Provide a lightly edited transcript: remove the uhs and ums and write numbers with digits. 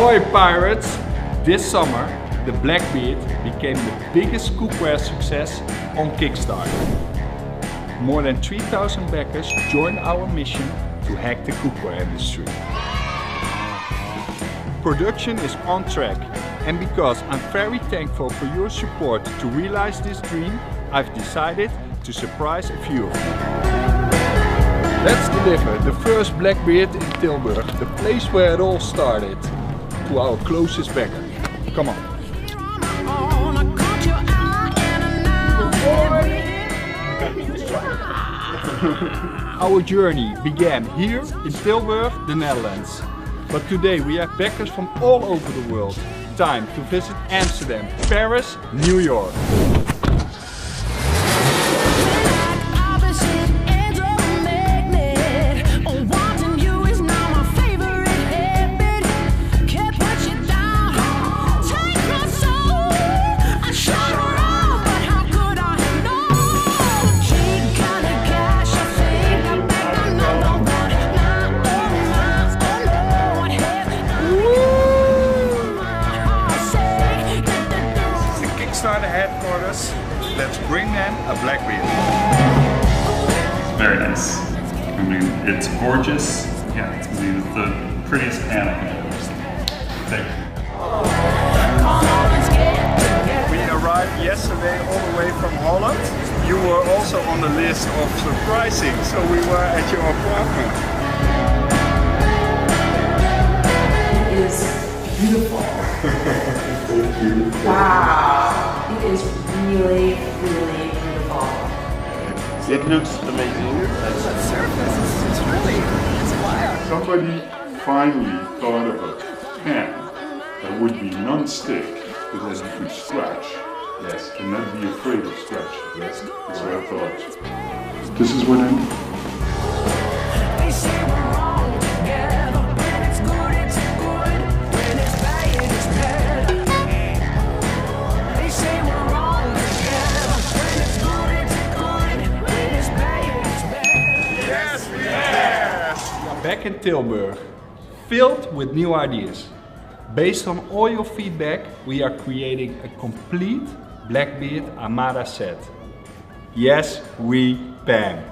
Ahoy pirates! This summer, the Blackbeard became the biggest cookware success on Kickstarter. More than 3,000 backers joined our mission to hack the cookware industry. Production is on track, and because I'm very thankful for your support to realize this dream, I've decided to surprise a few of you. Let's deliver the first Blackbeard in Tilburg, the place where it all started, to our closest backer. Come on. Our journey began here in Tilburg, the Netherlands. But today we have backers from all over the world. Time to visit Amsterdam, Paris, New York. The headquarters, let's bring them a Blackbeard. Very nice. I mean, it's gorgeous. Yeah, it's gonna be the prettiest pan I can ever see. Thank you. We arrived yesterday all the way from Holland. You were also on the list of surprising, so we were at your apartment. It is beautiful. Wow. It is really, really beautiful. It looks amazing. That surface is really, it's wild. Somebody finally thought of a pan that would be non-stick, but that you could scratch. Yes. And not be afraid of scratch. Yes. That's what I thought. This is what I need. Back in Tilburg, filled with new ideas. Based on all your feedback, we are creating a complete Blackbeard Armada set. Yes, we pan.